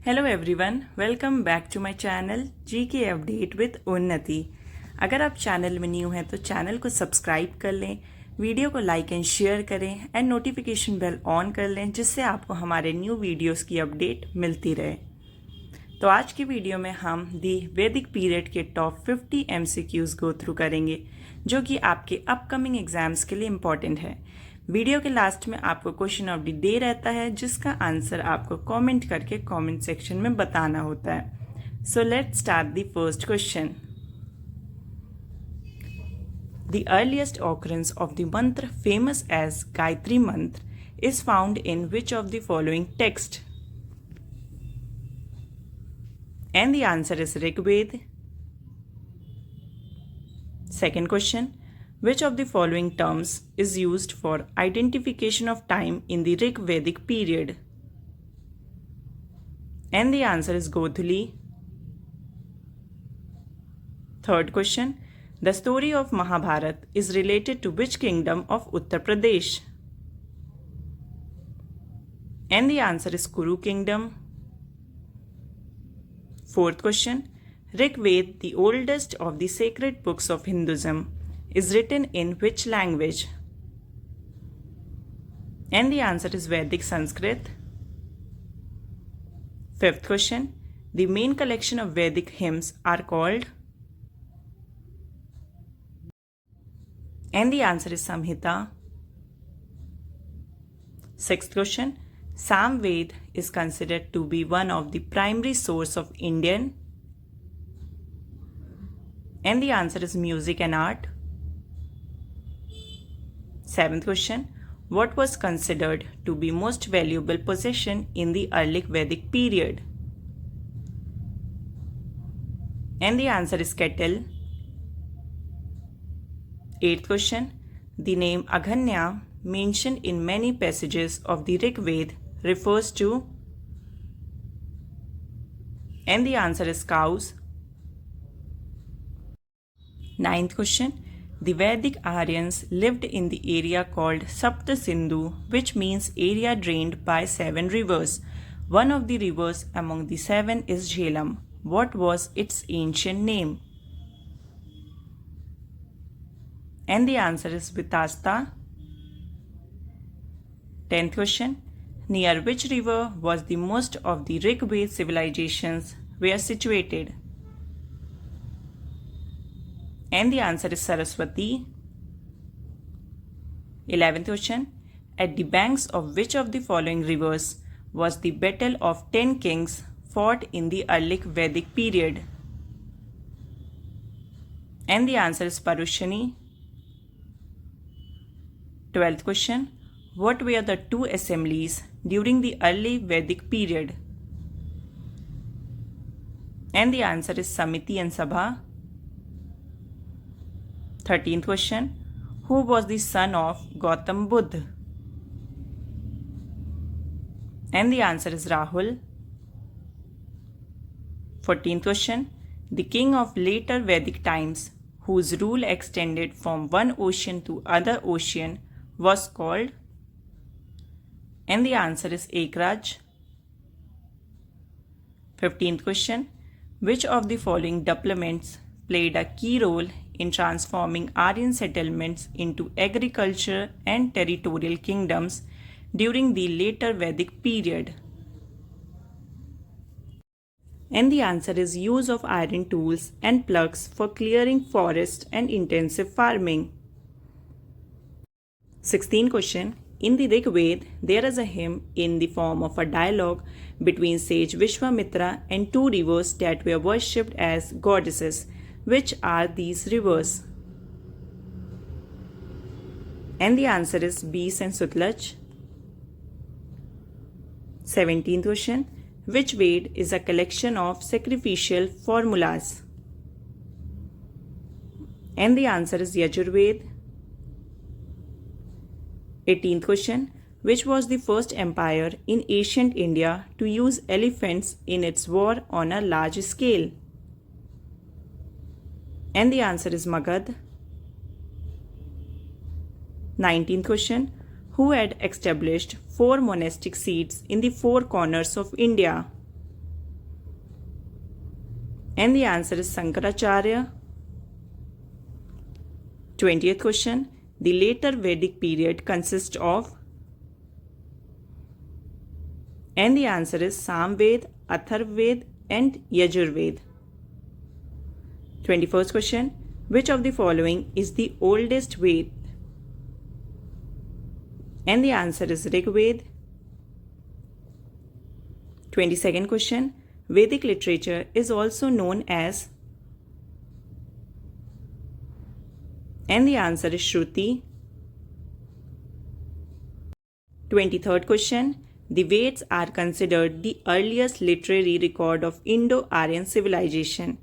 Hello everyone, welcome back to my channel GK update with Unnati. अगर आप channel में new हैं तो चैनल को सब्सक्राइब कर लें, वीडियो को लाइक एंड शेयर करें एंड नोटिफिकेशन बेल ऑन कर लें जिससे आपको हमारे न्यू वीडियोस की अपडेट मिलती रहे। तो आज की वीडियो में हम दी वैदिक पीरियड के टॉप 50 MCQs गो थ्रू करेंगे जो कि आपके अपकमिंग एग्जाम्स के लिए इम्पॉर्टेंट है। वीडियो के लास्ट में आपको क्वेश्चन ऑफ द डे रहता है जिसका आंसर आपको कमेंट करके कमेंट सेक्शन में बताना होता है। So let's start the first question. The earliest occurrence of the mantra famous as Gayatri Mantra is found in which of the following text? And the answer is Rig Veda. Second question. Which of the following terms is used for identification of time in the Rig Vedic period? And the answer is Godhuli. Third question. The story of Mahabharata is related to which kingdom of Uttar Pradesh? And the answer is Kuru kingdom. Fourth question. Rig Veda, the oldest of the sacred books of Hinduism, is written in which language? And the answer is Vedic Sanskrit. Fifth question. The main collection of Vedic hymns are called? And the answer is Samhita. Sixth question. Samved is considered to be one of the primary source of Indian. And the answer is music and art. Seventh question. What was considered to be most valuable possession in the early Vedic period? And the answer is kettle. Eighth question. The name Aghanya, mentioned in many passages of the Rig Veda, refers to? And the answer is cows. Ninth question. The Vedic Aryans lived in the area called Sapta Sindhu, which means area drained by 7 rivers. One of the rivers among the 7 is Jhelum. What was its ancient name? And the answer is Vitasta. 10th question. Near which river was the most of the Rig Veda civilizations were situated? And the answer is Saraswati. 11th question. At the banks of which of the following rivers was the Battle of 10 Kings fought in the early Vedic period? And the answer is Parushani. 12th question. What were the two assemblies during the early Vedic period? And the answer is Samiti and Sabha. 13th question. Who was the son of Gautam Buddha? And the answer is Rahul. 14th question. The king of later Vedic times, whose rule extended from one ocean to other ocean, was called? And the answer is Ekraj. 15th question. Which of the following deployments played a key role in transforming Aryan settlements into agriculture and territorial kingdoms during the later Vedic period? And the answer is use of iron tools and plugs for clearing forest and intensive farming. 16th question. In the Rig Veda, there is a hymn in the form of a dialogue between sage Vishwamitra and two rivers that were worshipped as goddesses. Which are these rivers? And the answer is Beas and Sutlej. 17th question. Which Veda is a collection of sacrificial formulas? And the answer is Yajurved. 18th question. Which was the first empire in ancient India to use elephants in its war on a large scale? And the answer is Magad. 19th question. Who had established 4 monastic seats in the 4 corners of India? And the answer is Sankaracharya. 20th question. The later Vedic period consists of. And the answer is Samved, Atharvaved and Yajurved. 21st question. Which of the following is the oldest Ved? And the answer is Rigved. 22nd question. Vedic literature is also known as. And the answer is Shruti. 23rd question. The Veds are considered the earliest literary record of Indo-Aryan civilization.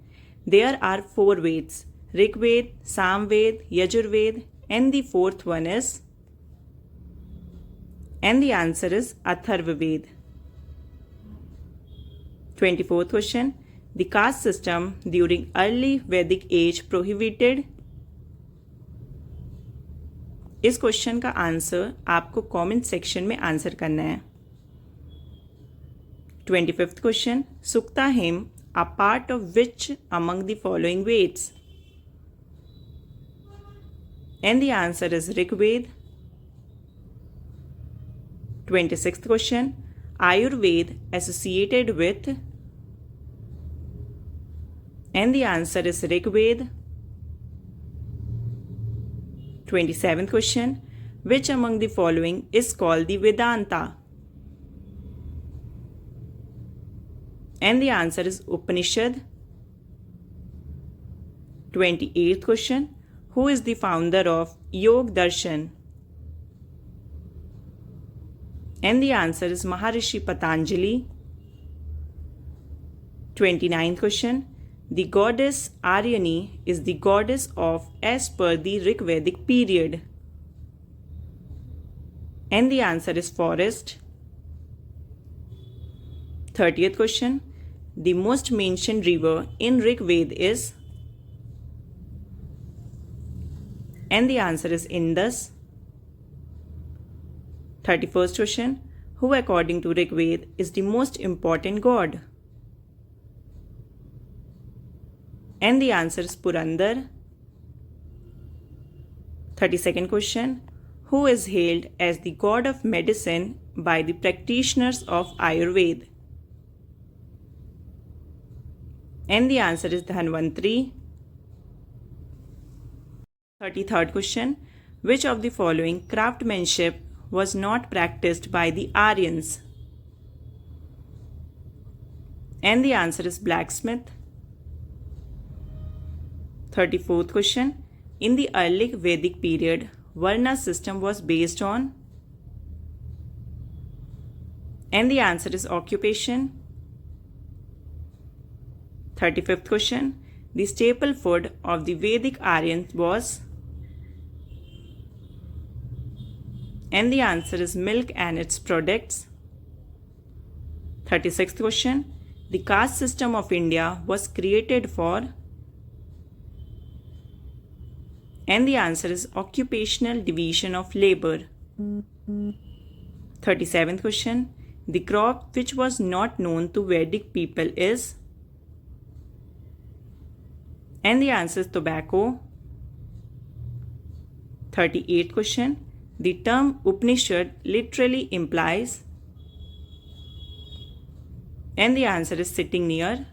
There are 4 Veds: Rigved, Samved, Yajurved, and the 4th one is. And the answer is Atharvaved. 24th question. The caste system during early Vedic age prohibited. इस question का answer आपको comment section में answer करना है. 25th question. Sukta hymn are part of which among the following Veds? And the answer is Rigved. 26th question. Ayurved associated with. And the answer is Rigved. 27th question. Which among the following is called the Vedanta? And the answer is Upanishad. 28th question. Who is the founder of Yog Darshan? And the answer is Maharishi Patanjali. 29th question. The goddess Aryani is the goddess of as per the Rigvedic period. And the answer is forest. 30th question. The most mentioned river in Rigved is. And the answer is Indus. 31st question. Who according to Rigved is the most important god? And the answer is Purandar. 32nd question. Who is hailed as the god of medicine by the practitioners of Ayurveda? And the answer is Dhanvantri. 33rd question. Which of the following craftsmanship was not practiced by the Aryans? And the answer is blacksmith. 34th question. In the early Vedic period, Varna system was based on. And the answer is occupation. 35th question. The staple food of the Vedic Aryans was. And the answer is milk and its products. 36th question. The caste system of India was created for. And the answer is occupational division of labor. 37th question. The crop which was not known to Vedic people is. And the answer is tobacco. 38th question. The term Upanishad literally implies. And the answer is sitting near.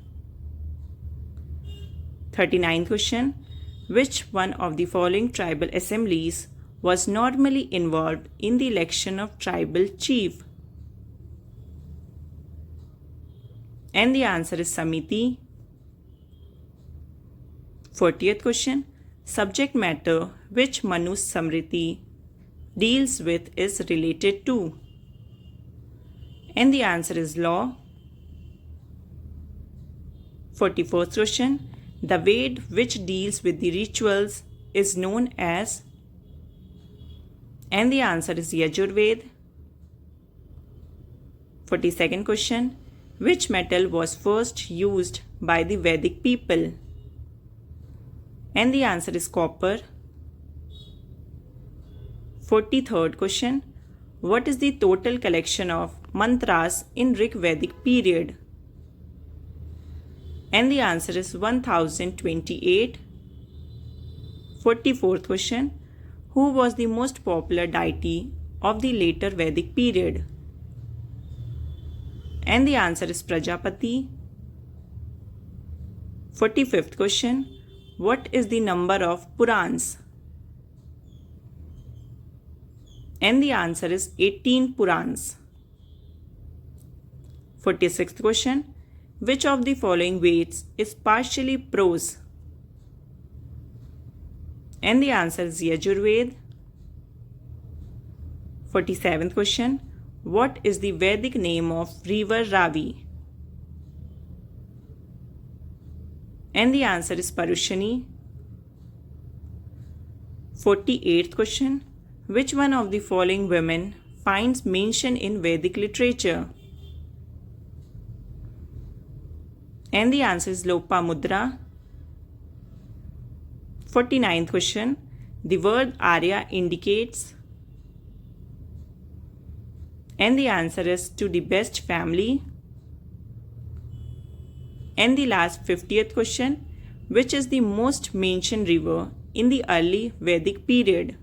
39th question. Which one of the following tribal assemblies was normally involved in the election of tribal chief? And the answer is Samiti. 40th question. Subject matter which Manu Samriti deals with is related to. And the answer is law. 41st question. The Ved which deals with the rituals is known as. And the answer is Yajurved. 42nd question. Which metal was first used by the Vedic people? And the answer is copper. 43rd question. What is the total collection of mantras in Rig Vedic period? And the answer is 1028. 44th question. Who was the most popular deity of the later Vedic period? And the answer is Prajapati. 45th question. What is the number of Purans? And the answer is 18 Purans. 46th question. Which of the following Veds is partially prose? And the answer is Yajurved. 47th question. What is the Vedic name of river Ravi? And the answer is Parushani. 48th question. Which one of the following women finds mention in Vedic literature? And the answer is Lopamudra. 49th question. The word Arya indicates. And the answer is to the best family. And the last 50th question. Which is the most mentioned river in the early Vedic period?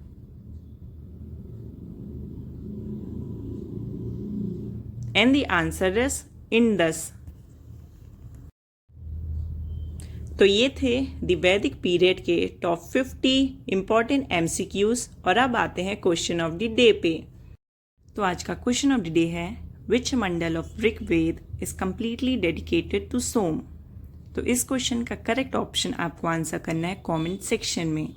And the answer is Indus. तो ये थे the वैदिक period के top 50 important MCQs और अब आते हैं question of the day पे। तो आज का क्वेश्चन ऑफ द डे है which mandal of Rigveda is completely dedicated to Soma. तो इस क्वेश्चन का करेक्ट ऑप्शन आपको आंसर करना है कमेंट सेक्शन में।